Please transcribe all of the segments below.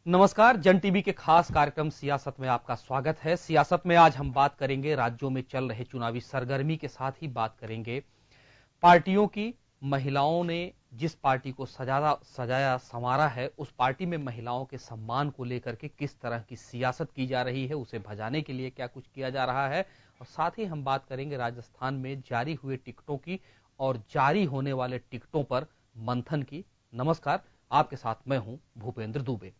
नमस्कार। जन टीवी के खास कार्यक्रम सियासत में आपका स्वागत है। सियासत में आज हम बात करेंगे राज्यों में चल रहे चुनावी सरगर्मी के साथ ही बात करेंगे पार्टियों की। महिलाओं ने जिस पार्टी को सजाया संवारा है, उस पार्टी में महिलाओं के सम्मान को लेकर के किस तरह की सियासत की जा रही है, उसे भजाने के लिए क्या कुछ किया जा रहा है। और साथ ही हम बात करेंगे राजस्थान में जारी हुए टिकटों की और जारी होने वाले टिकटों पर मंथन की। नमस्कार, आपके साथ मैं हूं भूपेंद्र दुबे।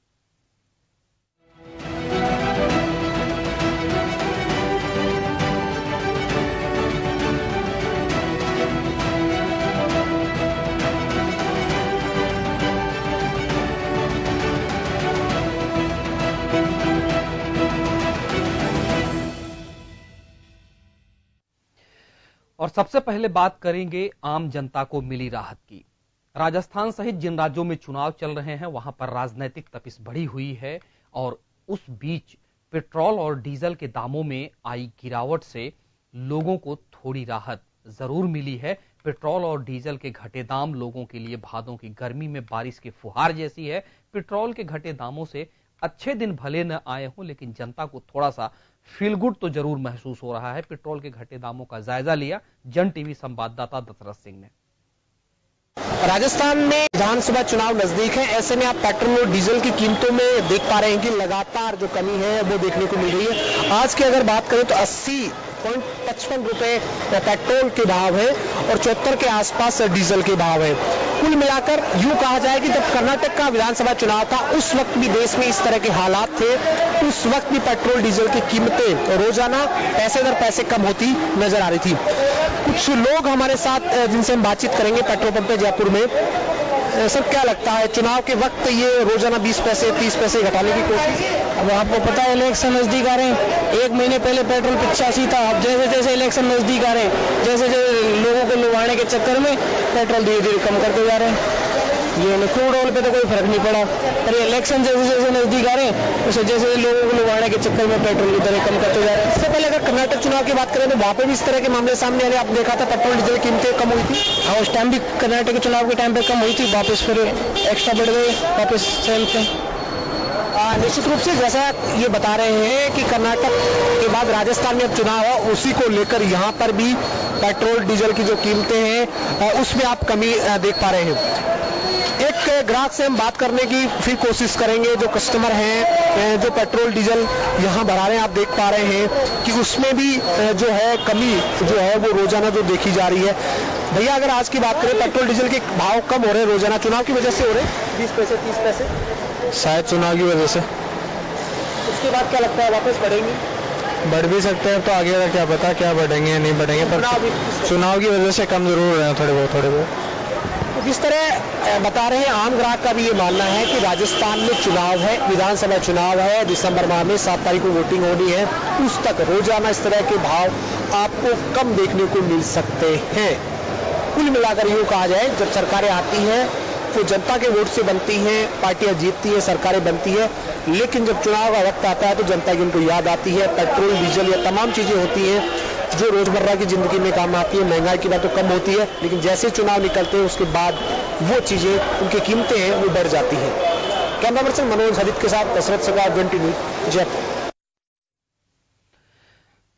और सबसे पहले बात करेंगे आम जनता को मिली राहत की। राजस्थान सहित जिन राज्यों में चुनाव चल रहे हैं, वहां पर राजनीतिक तपिश बढ़ी हुई है और उस बीच पेट्रोल और डीजल के दामों में आई गिरावट से लोगों को थोड़ी राहत जरूर मिली है। पेट्रोल और डीजल के घटे दाम लोगों के लिए भादों की गर्मी में बारिश के फुहार जैसी है। पेट्रोल के घटे दामों से अच्छे दिन भले न आए हों, लेकिन जनता को थोड़ा सा फील गुड तो जरूर महसूस हो रहा है। पेट्रोल के घटे दामों का जायजा लिया जन टीवी संवाददाता दशरथ सिंह ने। राजस्थान में विधानसभा चुनाव नजदीक है, ऐसे में आप पेट्रोल और डीजल की कीमतों में देख पा रहे हैं कि लगातार जो कमी है वो देखने को मिल रही है। आज की अगर बात करें तो 80.55 रुपए पेट्रोल के भाव है और 74 के आसपास डीजल के भाव है। कुल मिलाकर यूं कहा जाए कि जब कर्नाटक का विधानसभा चुनाव था, उस वक्त भी देश में इस तरह के हालात थे। उस वक्त भी पेट्रोल डीजल की कीमतें रोजाना पैसे दर पैसे कम होती नजर आ रही थी। कुछ लोग हमारे साथ जिनसे हम बातचीत करेंगे पेट्रोल पंप पे जयपुर में। सर, क्या लगता है चुनाव के वक्त ये रोजाना 20 पैसे 30 पैसे घटाने की कोशिश? अब आपको पता है इलेक्शन नजदीक आ रहे हैं। एक महीने पहले पेट्रोल 85 था। अब जैसे जैसे इलेक्शन नजदीक आ रहे हैं, जैसे जैसे लोगों को लुभाने के चक्कर में पेट्रोल धीरे धीरे कम करते जा रहे हैं। ये क्रूड ऑयल पे तो कोई फर्क नहीं पड़ा, पर इलेक्शन जैसे जैसे नजदीक आ रहे हैं, उसे जैसे लोगों को लुभाने के चक्कर में पेट्रोल की दरें कम करते जा रहे हैं। इससे पहले अगर कर्नाटक चुनाव की बात करें तो वहां पे भी इस तरह के मामले सामने आ रहे। आप देखा था पेट्रोल डीजल की कीमतें कम हुई थी। हाँ, उस टाइम भी कर्नाटक के चुनाव के टाइम पे कम हुई थी, वापस फिर एक्स्ट्रा बढ़ गए, वापस सेम थे। निश्चित रूप से जैसा ये बता रहे हैं कि कर्नाटक के बाद राजस्थान में अब चुनाव है, उसी को लेकर यहाँ पर भी पेट्रोल डीजल की जो कीमतें हैं उसमें आप कमी देख पा रहे हैं। एक ग्राहक से हम बात करने की फिर कोशिश करेंगे, जो कस्टमर हैं जो पेट्रोल डीजल यहाँ भरा रहे हैं। आप देख पा रहे हैं कि उसमें भी जो है कमी जो है वो रोजाना जो देखी जा रही है। भैया, अगर आज की बात करें, पेट्रोल डीजल के भाव कम हो रहे हैं रोजाना, चुनाव की वजह से हो रहे हैं 20 पैसे 30 पैसे, शायद चुनाव की वजह से। उसके बाद क्या लगता है वापस बढ़ेंगी? बढ़ भी सकते हैं, तो आगे का क्या पता क्या बढ़ेंगे या नहीं बढ़ेंगे, पर चुनाव की वजह से कम जरूर हो रहे हैं थोड़े बहुत। जिस तरह बता रहे हैं, आम ग्राहक का भी ये मानना है कि राजस्थान में चुनाव है, विधानसभा चुनाव है, दिसंबर माह में 7 तारीख को वोटिंग होनी है। उस तक रोजाना इस तरह के भाव आपको कम देखने को मिल सकते हैं। कुल मिलाकर यूं कहा जाए, जब सरकारें आती हैं तो जनता के वोट से बनती हैं, पार्टियां जीतती हैं, सरकारें बनती है, लेकिन जब चुनाव का वक्त आता है तो जनता की उनको याद आती है। पेट्रोल डीजल या तमाम चीजें होती हैं जो रोजमर्रा की जिंदगी में काम आती है। महंगाई की बात तो कम होती है, लेकिन जैसे चुनाव निकलते हैं उसके बाद वो चीजें, उनकी कीमतें हैं, वो बढ़ जाती हैं। कैमरा पर्सन मनोज हरित के साथ दशरथ सिंह, जन टीवी, जयपुर।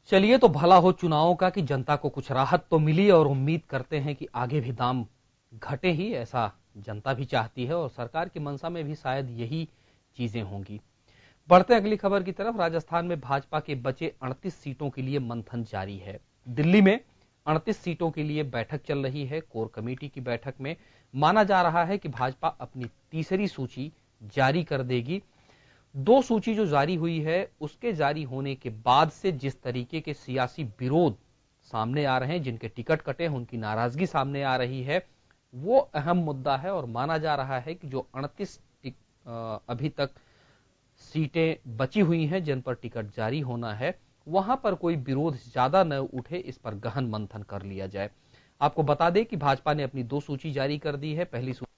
चलिए, तो भला हो चुनावों का कि जनता को कुछ राहत तो मिली और उम्मीद करते हैं कि आगे भी दाम घटे ही, ऐसा जनता भी चाहती है और सरकार की मंशा में भी शायद यही चीजें होंगी। बढ़ते अगली खबर की तरफ। राजस्थान में भाजपा के बचे 38 सीटों के लिए मंथन जारी है। दिल्ली में 38 सीटों के लिए बैठक चल रही है। कोर कमेटी की बैठक में माना जा रहा है कि भाजपा अपनी तीसरी सूची जारी कर देगी। 2 सूची जो जारी हुई है, उसके जारी होने के बाद से जिस तरीके के सियासी विरोध सामने आ रहे हैं, जिनके टिकट कटे हैं, उनकी नाराजगी सामने आ रही है, वो अहम मुद्दा है। और माना जा रहा है कि जो 38 अभी तक सीटें बची हुई हैं जिन पर टिकट जारी होना है, वहां पर कोई विरोध ज्यादा न उठे, इस पर गहन मंथन कर लिया जाए। आपको बता दें कि भाजपा ने अपनी 2 सूची जारी कर दी है। पहली सूची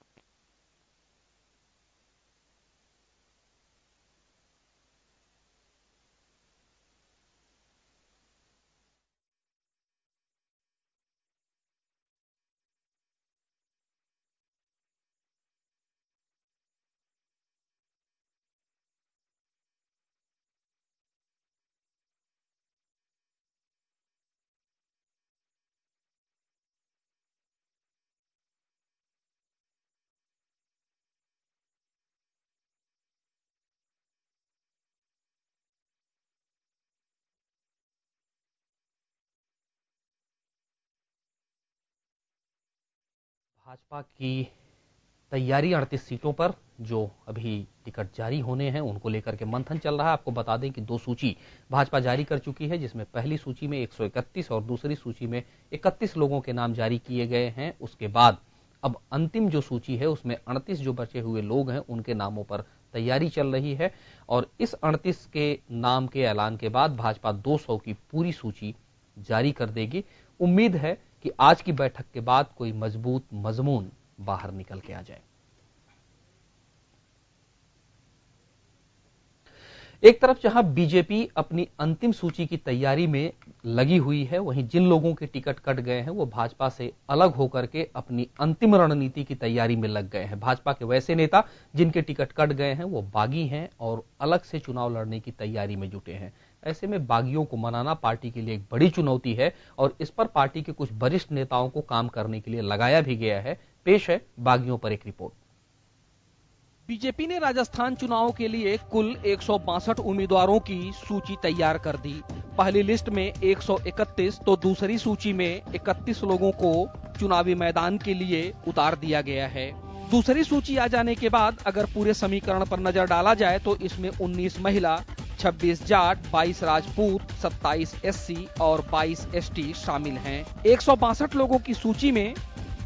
भाजपा की तैयारी 38 सीटों पर जो अभी टिकट जारी होने हैं उनको लेकर के मंथन चल रहा है। आपको बता दें कि 2 सूची भाजपा जारी कर चुकी है, जिसमें पहली सूची में 131 और दूसरी सूची में 31 लोगों के नाम जारी किए गए हैं। उसके बाद अब अंतिम जो सूची है उसमें 38 जो बचे हुए लोग हैं उनके नामों पर तैयारी चल रही है और इस 38 के नाम के ऐलान के बाद भाजपा 200 की पूरी सूची जारी कर देगी। उम्मीद है कि आज की बैठक के बाद कोई मजबूत मजमून बाहर निकल के आ जाए। एक तरफ जहां बीजेपी अपनी अंतिम सूची की तैयारी में लगी हुई है, वहीं जिन लोगों के टिकट कट गए हैं वो भाजपा से अलग होकर के अपनी अंतिम रणनीति की तैयारी में लग गए हैं। भाजपा के वैसे नेता जिनके टिकट कट गए हैं वो बागी हैं और अलग से चुनाव लड़ने की तैयारी में जुटे हैं। ऐसे में बागियों को मनाना पार्टी के लिए एक बड़ी चुनौती है और इस पर पार्टी के कुछ वरिष्ठ नेताओं को काम करने के लिए लगाया भी गया है। पेश है बागियों पर एक रिपोर्ट। बीजेपी ने राजस्थान चुनाव के लिए कुल 162 उम्मीदवारों की सूची तैयार कर दी। पहली लिस्ट में 131 तो दूसरी सूची में 31 लोगों को चुनावी मैदान के लिए उतार दिया गया है। दूसरी सूची आ जाने के बाद अगर पूरे समीकरण पर नजर डाला जाए तो इसमें 19 महिला, 26 जाट, 22 राजपूत, 27 एससी और 22 एसटी शामिल हैं। 162 लोगों की सूची में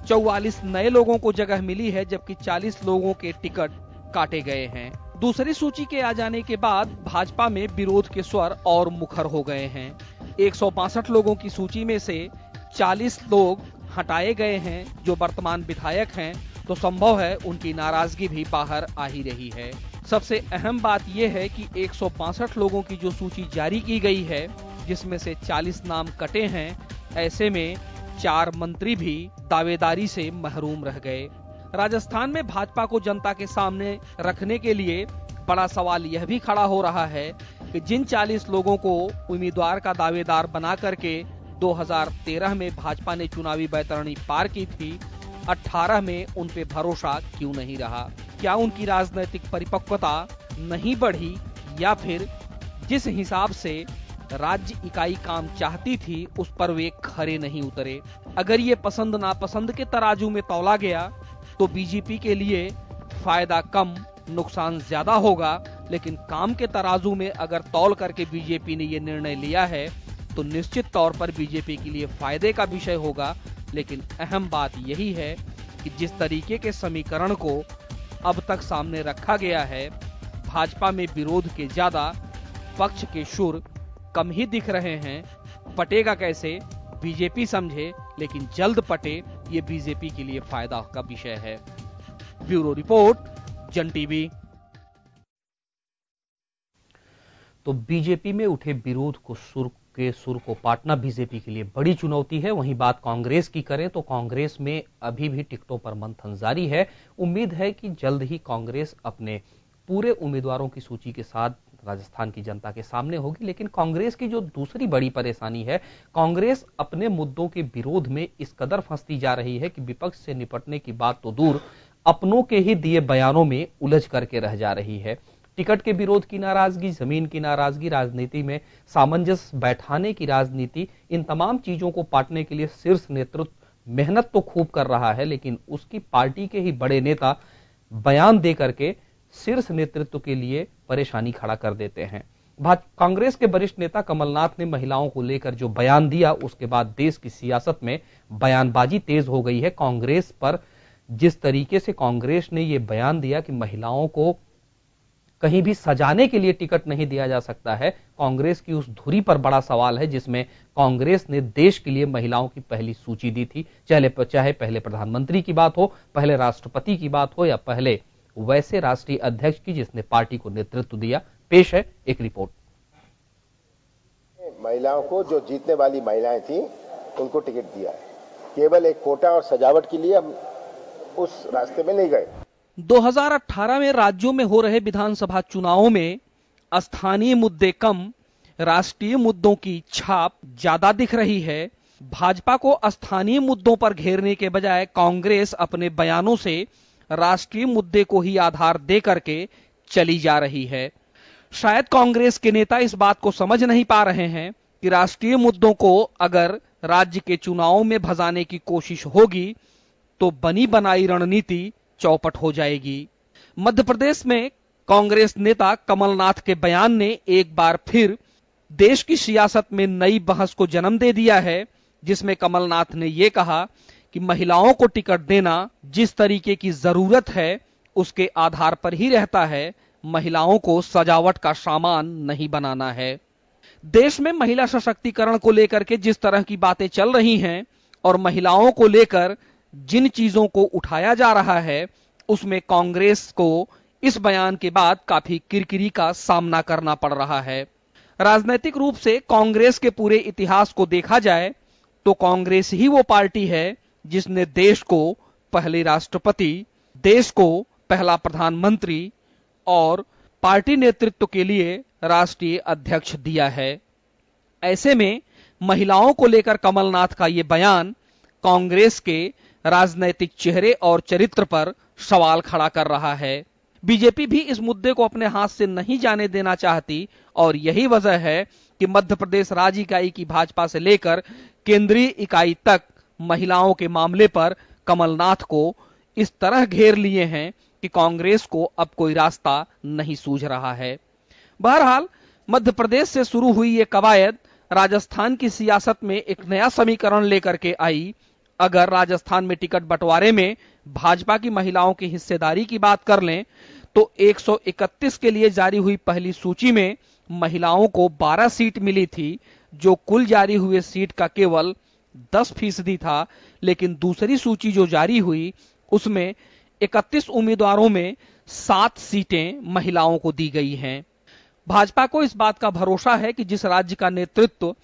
44 नए लोगों को जगह मिली है, जबकि 40 लोगों के टिकट काटे गए हैं। दूसरी सूची के आ जाने के बाद भाजपा में विरोध के स्वर और मुखर हो गए हैं। 162 लोगों की सूची में से 40 लोग हटाए गए हैं जो वर्तमान विधायक हैं, तो संभव है उनकी नाराजगी भी बाहर आ ही रही है। सबसे अहम बात यह है कि 162 लोगों की जो सूची जारी की गई है, जिसमें से 40 नाम कटे हैं, ऐसे में 4 मंत्री भी दावेदारी से महरूम रह गए। राजस्थान में भाजपा को जनता के सामने रखने के लिए बड़ा सवाल यह भी खड़ा हो रहा है कि जिन 40 लोगों को उम्मीदवार का दावेदार बना करके 2013 में भाजपा ने चुनावी बैतरणी पार की थी, 18 में उन पे भरोसा क्यों नहीं रहा? क्या उनकी राजनीतिक परिपक्वता नहीं बढ़ी या फिर जिस हिसाब से राज्य इकाई काम चाहती थी उस पर वे खरे नहीं उतरे? अगर ये पसंद नापसंद के तराजू में तौला गया तो बीजेपी के लिए फायदा कम, नुकसान ज्यादा होगा, लेकिन काम के तराजू में अगर तौल करके बीजेपी ने ये निर्णय लिया है तो निश्चित तौर पर बीजेपी के लिए फायदे का विषय होगा। लेकिन अहम बात यही है कि जिस तरीके के समीकरण को अब तक सामने रखा गया है, भाजपा में विरोध के ज्यादा पक्ष के सुर कम ही दिख रहे हैं। पटेगा कैसे बीजेपी समझे, लेकिन जल्द पटे ये बीजेपी के लिए फायदा का विषय है। ब्यूरो रिपोर्ट, जन टीवी। तो बीजेपी में उठे विरोध को सुर को पाटना बीजेपी के लिए बड़ी चुनौती है। वहीं बात कांग्रेस की करें तो कांग्रेस में अभी भी टिकटों पर मंथन जारी है। उम्मीद है कि जल्द ही कांग्रेस अपने पूरे उम्मीदवारों की सूची के साथ राजस्थान की जनता के सामने होगी। लेकिन कांग्रेस की जो दूसरी बड़ी परेशानी है, कांग्रेस अपने मुद्दों के विरोध में इस कदर फंसती जा रही है कि विपक्ष से निपटने की बात तो दूर, अपनों के ही दिए बयानों में उलझ करके रह जा रही है। टिकट के विरोध की नाराजगी, जमीन की नाराजगी, राजनीति में सामंजस्य बैठाने की राजनीति, इन तमाम चीजों को पाटने के लिए शीर्ष नेतृत्व मेहनत तो खूब कर रहा है, लेकिन उसकी पार्टी के ही बड़े नेता बयान दे करके शीर्ष नेतृत्व के लिए परेशानी खड़ा कर देते हैं। कांग्रेस के वरिष्ठ नेता कमलनाथ ने महिलाओं को लेकर जो बयान दिया, उसके बाद देश की सियासत में बयानबाजी तेज हो गई है। कांग्रेस पर जिस तरीके से कांग्रेस ने यह बयान दिया कि महिलाओं को कहीं भी सजाने के लिए टिकट नहीं दिया जा सकता है, कांग्रेस की उस धुरी पर बड़ा सवाल है जिसमें कांग्रेस ने देश के लिए महिलाओं की पहली सूची दी थी। चाहे पहले प्रधानमंत्री की बात हो, पहले राष्ट्रपति की बात हो या पहले वैसे राष्ट्रीय अध्यक्ष की जिसने पार्टी को नेतृत्व दिया। पेश है एक रिपोर्ट। महिलाओं को, जो जीतने वाली महिलाएं थी, उनको टिकट दिया है। केवल एक कोटा और सजावट के लिए हम उस रास्ते में नहीं गए। 2018 में राज्यों में हो रहे विधानसभा चुनावों में स्थानीय मुद्दे कम, राष्ट्रीय मुद्दों की छाप ज्यादा दिख रही है। भाजपा को स्थानीय मुद्दों पर घेरने के बजाय कांग्रेस अपने बयानों से राष्ट्रीय मुद्दे को ही आधार दे करके चली जा रही है। शायद कांग्रेस के नेता इस बात को समझ नहीं पा रहे हैं कि राष्ट्रीय मुद्दों को अगर राज्य के चुनावों में भजाने की कोशिश होगी तो बनी बनाई रणनीति चौपट हो जाएगी। मध्य प्रदेश में कांग्रेस नेता कमलनाथ के बयान ने एक बार फिर देश की सियासत में नई बहस को जन्म दे दिया है, जिसमें कमलनाथ ने यह कहा कि महिलाओं को टिकट देना जिस तरीके की जरूरत है उसके आधार पर ही रहता है, महिलाओं को सजावट का सामान नहीं बनाना है। देश में महिला सशक्तिकरण को लेकर के जिस तरह की बातें चल रही हैं और महिलाओं को लेकर जिन चीजों को उठाया जा रहा है, उसमें कांग्रेस को इस बयान के बाद काफी किरकिरी का सामना करना पड़ रहा है। राजनीतिक रूप से कांग्रेस के पूरे इतिहास को देखा जाए तो कांग्रेस ही वो पार्टी है जिसने देश को पहले राष्ट्रपति, देश को पहला प्रधानमंत्री और पार्टी नेतृत्व के लिए राष्ट्रीय अध्यक्ष दिया है। ऐसे में महिलाओं को लेकर कमलनाथ का यह बयान कांग्रेस के राजनैतिक चेहरे और चरित्र पर सवाल खड़ा कर रहा है। बीजेपी भी इस मुद्दे को अपने हाथ से नहीं जाने देना चाहती और यही वजह है कि मध्य प्रदेश राज्य इकाई की भाजपा से लेकर केंद्रीय इकाई तक महिलाओं के मामले पर कमलनाथ को इस तरह घेर लिए हैं कि कांग्रेस को अब कोई रास्ता नहीं सूझ रहा है। बहरहाल मध्य प्रदेश से शुरू हुई ये कवायद राजस्थान की सियासत में एक नया समीकरण लेकर के आई। अगर राजस्थान में टिकट बंटवारे में भाजपा की महिलाओं की हिस्सेदारी की बात कर लें तो 131 के लिए जारी हुई पहली सूची में महिलाओं को 12 सीट मिली थी, जो कुल जारी हुए सीट का केवल 10% था। लेकिन दूसरी सूची जो जारी हुई उसमें 31 उम्मीदवारों में 7 सीटें महिलाओं को दी गई हैं। भाजपा को इस बात का भरोसा है कि जिस राज्य का नेतृत्व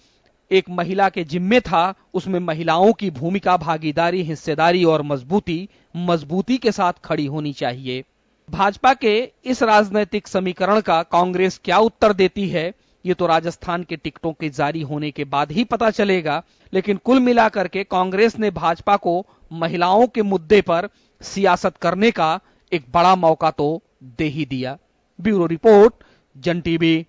एक महिला के जिम्मे था, उसमें महिलाओं की भूमिका, भागीदारी, हिस्सेदारी और मजबूती के साथ खड़ी होनी चाहिए। भाजपा के इस राजनीतिक समीकरण का कांग्रेस क्या उत्तर देती है, ये तो राजस्थान के टिकटों के जारी होने के बाद ही पता चलेगा। लेकिन कुल मिलाकर के कांग्रेस ने भाजपा को महिलाओं के मुद्दे पर सियासत करने का एक बड़ा मौका तो दे ही दिया। ब्यूरो रिपोर्ट, जन टीवी।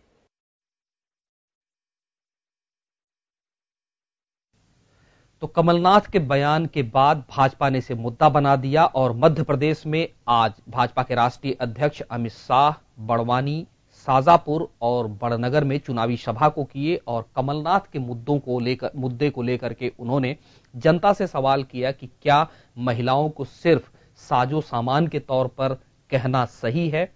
तो कमलनाथ के बयान के बाद भाजपा ने इसे मुद्दा बना दिया और मध्य प्रदेश में आज भाजपा के राष्ट्रीय अध्यक्ष अमित शाह बड़वानी, शाजापुर और बड़नगर में चुनावी सभा को किए और कमलनाथ के मुद्दे को लेकर के उन्होंने जनता से सवाल किया कि क्या महिलाओं को सिर्फ साजो सामान के तौर पर कहना सही है।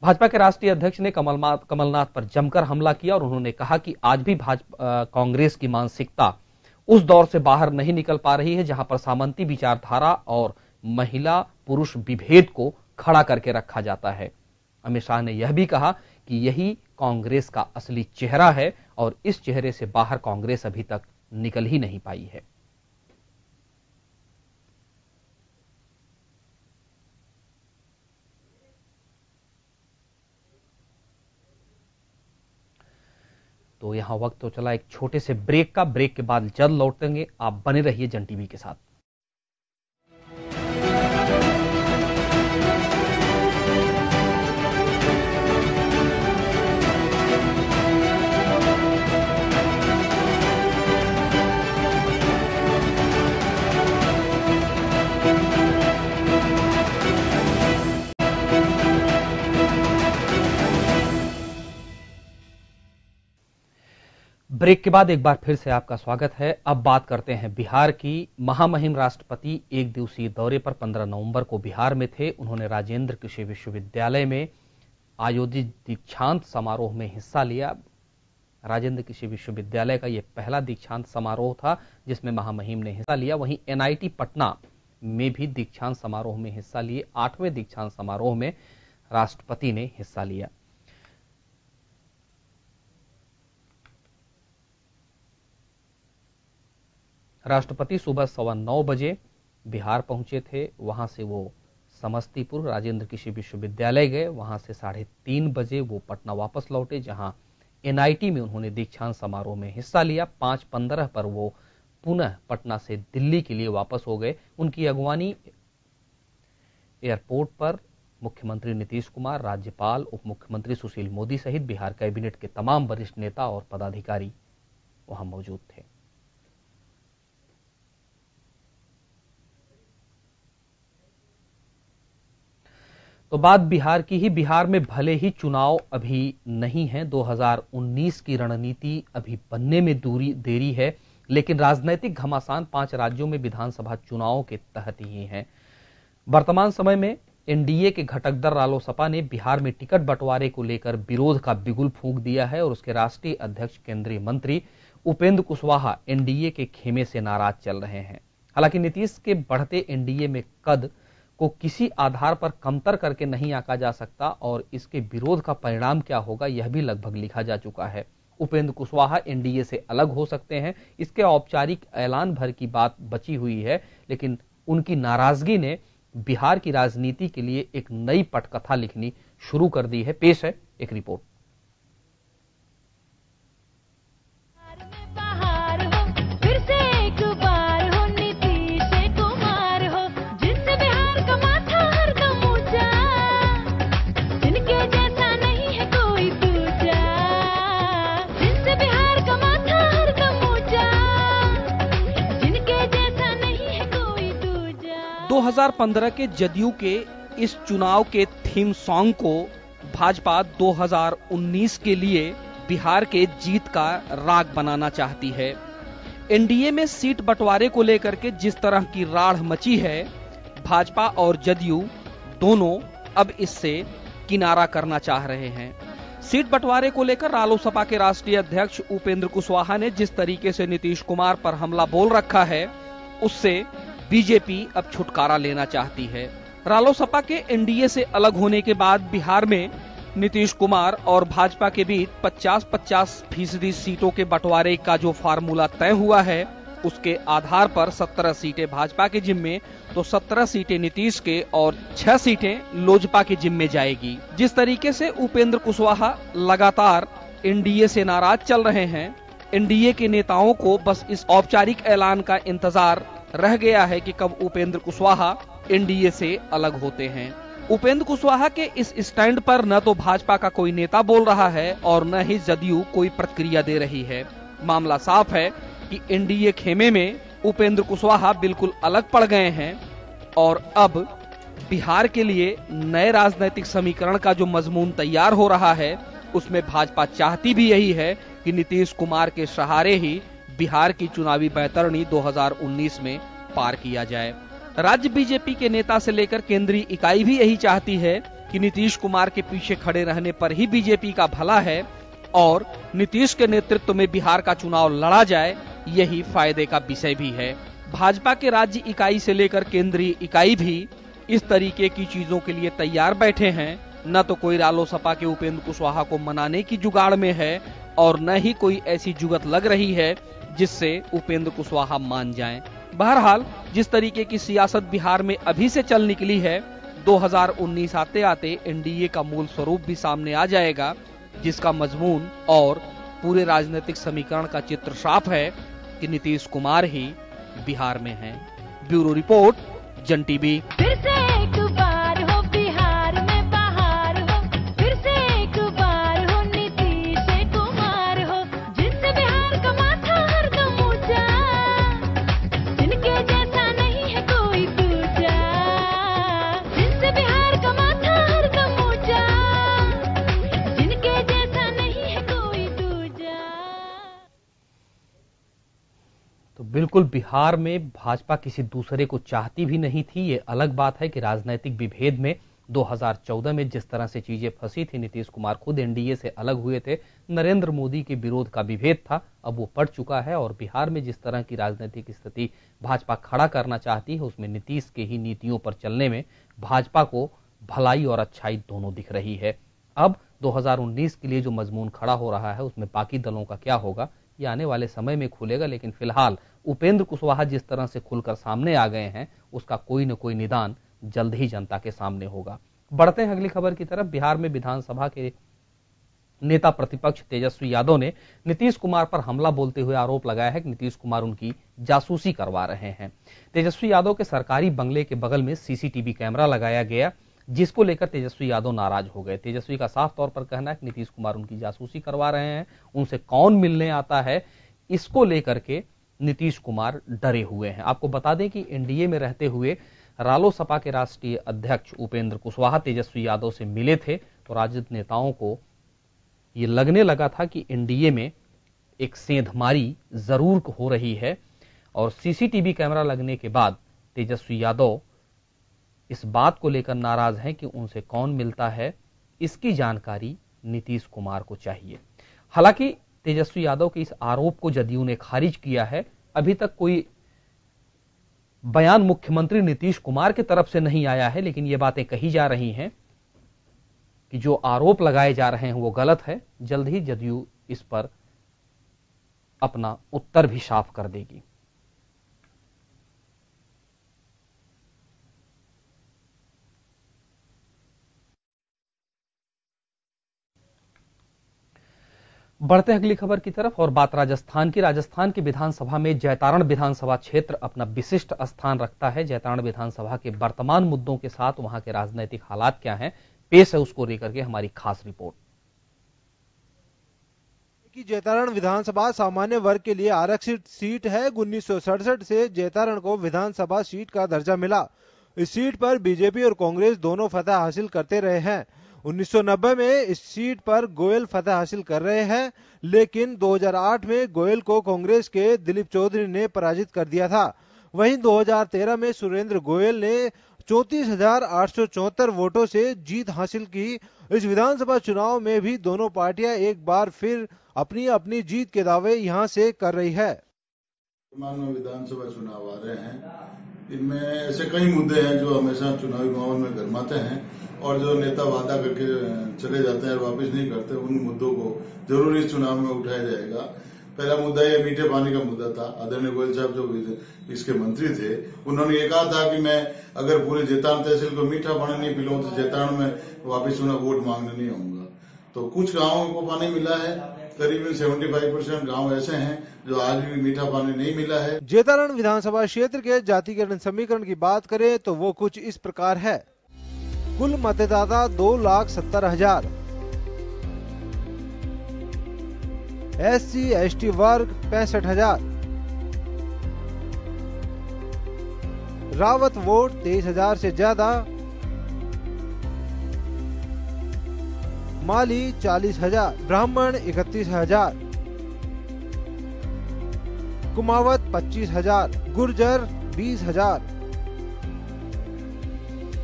भाजपा के राष्ट्रीय अध्यक्ष ने कमलनाथ पर जमकर हमला किया और उन्होंने कहा कि आज भी कांग्रेस की मानसिकता उस दौर से बाहर नहीं निकल पा रही है जहां पर सामंती विचारधारा और महिला पुरुष विभेद को खड़ा करके रखा जाता है। अमित शाह ने यह भी कहा कि यही कांग्रेस का असली चेहरा है और इस चेहरे से बाहर कांग्रेस अभी तक निकल ही नहीं पाई है। तो यहां वक्त तो चला एक छोटे से ब्रेक का। ब्रेक के बाद जल्द लौटेंगे। आप बने रहिए जन टीवी के साथ। ब्रेक के बाद एक बार फिर से आपका स्वागत है। अब बात करते हैं बिहार की। महामहिम राष्ट्रपति एक दिवसीय दौरे पर 15 नवंबर को बिहार में थे। उन्होंने राजेंद्र कृषि विश्वविद्यालय में आयोजित दीक्षांत समारोह में हिस्सा लिया। राजेंद्र कृषि विश्वविद्यालय का यह पहला दीक्षांत समारोह था जिसमें महामहिम ने हिस्सा लिया। वहीं एनआईटी पटना में भी दीक्षांत समारोह में हिस्सा लिए। 8वें दीक्षांत समारोह में राष्ट्रपति ने हिस्सा लिया। राष्ट्रपति सुबह 9:15 बजे बिहार पहुंचे थे। वहां से वो समस्तीपुर राजेंद्र कृषि विश्वविद्यालय गए। वहां से 3:30 बजे वो पटना वापस लौटे जहां एनआईटी में उन्होंने दीक्षांत समारोह में हिस्सा लिया। 5:15 पर वो पुनः पटना से दिल्ली के लिए वापस हो गए। उनकी अगवानी एयरपोर्ट पर मुख्यमंत्री नीतीश कुमार, राज्यपाल, उप मुख्यमंत्री सुशील मोदी सहित बिहार कैबिनेट के तमाम वरिष्ठ नेता और पदाधिकारी वहां मौजूद थे। तो बात बिहार की ही। बिहार में भले ही चुनाव अभी नहीं है, 2019 की रणनीति अभी बनने में देरी है, लेकिन राजनीतिक घमासान 5 राज्यों में विधानसभा चुनावों के तहत ही है। वर्तमान समय में एनडीए के घटक दल रालोसपा ने बिहार में टिकट बंटवारे को लेकर विरोध का बिगुल फूंक दिया है और उसके राष्ट्रीय अध्यक्ष केंद्रीय मंत्री उपेंद्र कुशवाहा एनडीए के खेमे से नाराज चल रहे हैं। हालांकि नीतीश के बढ़ते एनडीए में कद को किसी आधार पर कमतर करके नहीं आंका जा सकता और इसके विरोध का परिणाम क्या होगा यह भी लगभग लिखा जा चुका है। उपेंद्र कुशवाहा एनडीए से अलग हो सकते हैं, इसके औपचारिक ऐलान भर की बात बची हुई है, लेकिन उनकी नाराजगी ने बिहार की राजनीति के लिए एक नई पटकथा लिखनी शुरू कर दी है। पेश है एक रिपोर्ट। दो 2015 के जदयू के इस चुनाव के थीम सॉन्ग को भाजपा 2019 के लिए बिहार के जीत का राग बनाना चाहती है। एनडीए में सीट बंटवारे को लेकर के जिस तरह की राढ़ मची है, भाजपा और जदयू दोनों अब इससे किनारा करना चाह रहे हैं। सीट बंटवारे को लेकर रालोसपा के राष्ट्रीय अध्यक्ष उपेंद्र कुशवाहा ने जिस तरीके से नीतीश कुमार पर हमला बोल रखा है, उससे बीजेपी अब छुटकारा लेना चाहती है। रालोसपा के एनडीए से अलग होने के बाद बिहार में नीतीश कुमार और भाजपा के बीच 50-50% सीटों के बंटवारे का जो फार्मूला तय हुआ है, उसके आधार पर 17 सीटें भाजपा के जिम्मे तो 17 सीटें नीतीश के और 6 सीटें लोजपा के जिम्मे जाएगी। जिस तरीके से उपेंद्र कुशवाहा लगातार एनडीए से नाराज चल रहे हैं, एनडीए के नेताओं को बस इस औपचारिक ऐलान का इंतजार रह गया है कि कब उपेंद्र कुशवाहा एनडीए से अलग होते हैं। उपेंद्र कुशवाहा के इस स्टैंड पर न तो भाजपा का कोई नेता बोल रहा है और न ही जदयू कोई प्रतिक्रिया दे रही है। मामला साफ है कि एनडीए खेमे में उपेंद्र कुशवाहा बिल्कुल अलग पड़ गए हैं और अब बिहार के लिए नए राजनीतिक समीकरण का जो मजमून तैयार हो रहा है, उसमें भाजपा चाहती भी यही है कि नीतीश कुमार के सहारे ही बिहार की चुनावी बैतरणी 2019 में पार किया जाए। राज्य बीजेपी के नेता से लेकर केंद्रीय इकाई भी यही चाहती है कि नीतीश कुमार के पीछे खड़े रहने पर ही बीजेपी का भला है और नीतीश के नेतृत्व में बिहार का चुनाव लड़ा जाए, यही फायदे का विषय भी है। भाजपा के राज्य इकाई से लेकर केंद्रीय इकाई भी इस तरीके की चीजों के लिए तैयार बैठे हैं। न तो कोई रालोसपा के उपेंद्र कुशवाहा को मनाने की जुगाड़ में है और न ही कोई ऐसी जुगत लग रही है जिससे उपेंद्र कुशवाहा मान जाएं। बहरहाल जिस तरीके की सियासत बिहार में अभी से चल निकली है, 2019 आते आते एनडीए का मूल स्वरूप भी सामने आ जाएगा, जिसका मजमून और पूरे राजनीतिक समीकरण का चित्र साफ है कि नीतीश कुमार ही बिहार में हैं। ब्यूरो रिपोर्ट, जन टीवी। फिर से एक बार हो बिहार में बहार हो, फिर से एक बार हो नीतीश कुमार हो, जिनसे बिहार का माथा हरदम ऊंचा, जिनके जैसा नहीं है कोई दूजा, जिनसे बिहार का माथा हरदम ऊंचा, जिनके जैसा नहीं है कोई दूजा। तो बिल्कुल बिहार में भाजपा किसी दूसरे को चाहती भी नहीं थी। ये अलग बात है कि राजनीतिक विभेद में 2014 में जिस तरह से चीजें फंसी थी, नीतीश कुमार खुद एनडीए से अलग हुए थे, नरेंद्र मोदी के विरोध का विभेद था, अब वो पड़ चुका है और बिहार में जिस तरह की राजनीतिक स्थिति भाजपा खड़ा करना चाहती है, उसमें नीतीश के ही नीतियों पर चलने में भाजपा को भलाई और अच्छाई दोनों दिख रही है। अब 2019 के लिए जो मजमून खड़ा हो रहा है, उसमें बाकी दलों का क्या होगा, ये आने वाले समय में खुलेगा। लेकिन फिलहाल उपेंद्र कुशवाहा जिस तरह से खुलकर सामने आ गए हैं, उसका कोई न कोई निदान जल्द ही जनता के सामने होगा। बढ़ते हैं अगली खबर की तरफ। बिहार में विधानसभा के नेता प्रतिपक्ष तेजस्वी यादव ने नीतीश कुमार पर हमला बोलते हुए आरोप लगाया है कि नीतीश कुमार उनकी जासूसी करवा रहे हैं। तेजस्वी यादव के सरकारी बंगले के बगल में सीसीटीवी कैमरा लगाया गया, जिसको लेकर तेजस्वी यादव नाराज हो गए। तेजस्वी का साफ तौर पर कहना है कि नीतीश कुमार उनकी जासूसी करवा रहे हैं, उनसे कौन मिलने आता है, इसको लेकर के नीतीश कुमार डरे हुए हैं। आपको बता दें कि एनडीए में रहते हुए रालोसपा के राष्ट्रीय अध्यक्ष उपेंद्र कुशवाहा तेजस्वी यादव से मिले थे तो राजद नेताओं को ये लगने लगा था कि एनडीए में एक सेंधमारी जरूर हो रही है और सीसीटीवी कैमरा लगने के बाद तेजस्वी यादव इस बात को लेकर नाराज हैं कि उनसे कौन मिलता है, इसकी जानकारी नीतीश कुमार को चाहिए। हालांकि तेजस्वी यादव के इस आरोप को जदयू ने खारिज किया है। अभी तक कोई बयान मुख्यमंत्री नीतीश कुमार की तरफ से नहीं आया है, लेकिन ये बातें कही जा रही हैं कि जो आरोप लगाए जा रहे हैं वो गलत है। जल्द ही जदयू इस पर अपना उत्तर भी साफ कर देगी। बढ़ते हैं अगली खबर की तरफ और बात राजस्थान की। राजस्थान की विधानसभा में जैतारण विधानसभा क्षेत्र अपना विशिष्ट स्थान रखता है। जैतारण विधानसभा के वर्तमान मुद्दों के साथ वहां के राजनीतिक हालात क्या हैं, पेश है उसको लेकर के हमारी खास रिपोर्ट। कि जैतारण विधानसभा सामान्य वर्ग के लिए आरक्षित सीट है। 1967 से जैतारण को विधानसभा सीट का दर्जा मिला। इस सीट पर बीजेपी और कांग्रेस दोनों फतह हासिल करते रहे हैं। 1990 में इस सीट पर गोयल फतह हासिल कर रहे हैं, लेकिन 2008 में गोयल को कांग्रेस के दिलीप चौधरी ने पराजित कर दिया था। वहीं 2013 में सुरेंद्र गोयल ने 34,874 वोटों से जीत हासिल की। इस विधानसभा चुनाव में भी दोनों पार्टियां एक बार फिर अपनी अपनी जीत के दावे यहां से कर रही है। वर्तमान में विधानसभा चुनाव आ रहे हैं, इनमें ऐसे कई मुद्दे हैं जो हमेशा चुनावी माहौल में गरमाते हैं और जो नेता वादा करके चले जाते हैं और वापस नहीं करते, उन मुद्दों को जरूर इस चुनाव में उठाया जाएगा। पहला मुद्दा ये मीठे पानी का मुद्दा था। आदरणीय गोयल साहब जो इसके मंत्री थे, उन्होंने ये कहा था कि मैं अगर पूरे जैतारण तहसील को मीठा पानी नहीं पिलाऊं तो जैतारण में वापस वोट मांगने नहीं आऊंगा। तो कुछ गांवों को पानी मिला है, करीबन 75% गांव ऐसे हैं जो आज भी मीठा पानी नहीं मिला है। जैतारण विधानसभा क्षेत्र के जातिकरण समीकरण की बात करें तो वो कुछ इस प्रकार है। कुल मतदाता 2,70,000, SC/ST वर्ग 65,000, रावत वोट 23,000 से ज्यादा, माली 40,000, ब्राह्मण 31,000, कुमावत 25,000, गुर्जर 20,000,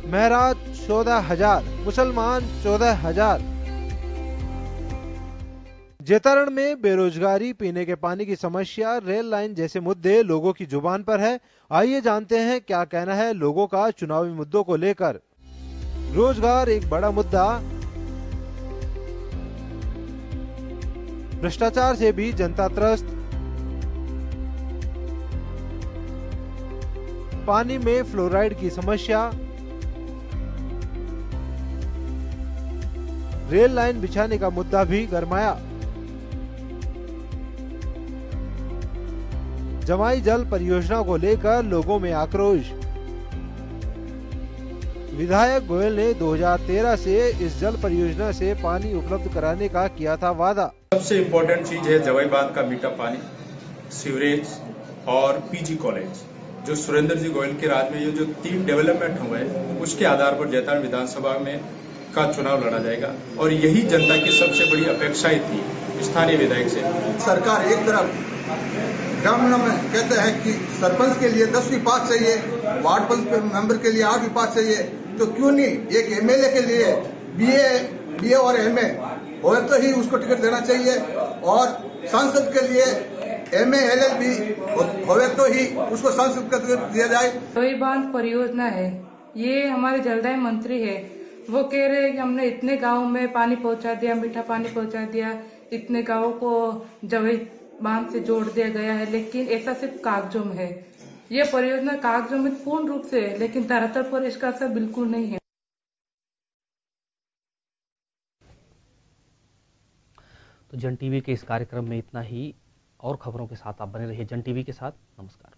महराज 14,000, मुसलमान 14,000। जैतारण में बेरोजगारी, पीने के पानी की समस्या, रेल लाइन जैसे मुद्दे लोगों की जुबान पर है। आइए जानते हैं क्या कहना है लोगों का चुनावी मुद्दों को लेकर। रोजगार एक बड़ा मुद्दा, भ्रष्टाचार से भी जनता त्रस्त, पानी में फ्लोराइड की समस्या, रेल लाइन बिछाने का मुद्दा भी गरमाया, जमाई जल परियोजना को लेकर लोगों में आक्रोश। विधायक गोयल ने 2013 से इस जल परियोजना से पानी उपलब्ध कराने का किया था वादा। सबसे इम्पोर्टेंट चीज है जवाई बांध का मीठा पानी, सीवरेज और पीजी कॉलेज। जो सुरेंद्र जी गोयल के राज में ये जो 3 डेवलपमेंट हुए उसके आधार पर जैतारण विधानसभा में का चुनाव लड़ा जाएगा और यही जनता की सबसे बड़ी अपेक्षाएं थी स्थानीय विधायक से। सरकार एक तरफ ग्रामीणों में कहते हैं कि सरपंच के लिए 10वीं पास चाहिए, वार्ड मेंबर के लिए 8वीं पास चाहिए, तो क्यों नहीं एक एमएलए के लिए बीए और एमए हो तो ही उसको टिकट देना चाहिए और सांसद के लिए एमए LLB होवे तो ही उसको सांसद का टिकट दिया जाए। जवाई बांध परियोजना है, ये हमारे जलदाय मंत्री है, वो कह रहे हैं कि हमने इतने गांव में पानी पहुंचा दिया, मीठा पानी पहुंचा दिया, इतने गांवों को जवाई बांध से जोड़ दिया गया है, लेकिन ऐसा सिर्फ कागजों में है। ये परियोजना कागजों में पूर्ण रूप से है, लेकिन धरातल पर इसका असर बिल्कुल नहीं है। तो जन टीवी के इस कार्यक्रम में इतना ही। और खबरों के साथ आप बने रहिए जन टीवी के साथ। नमस्कार।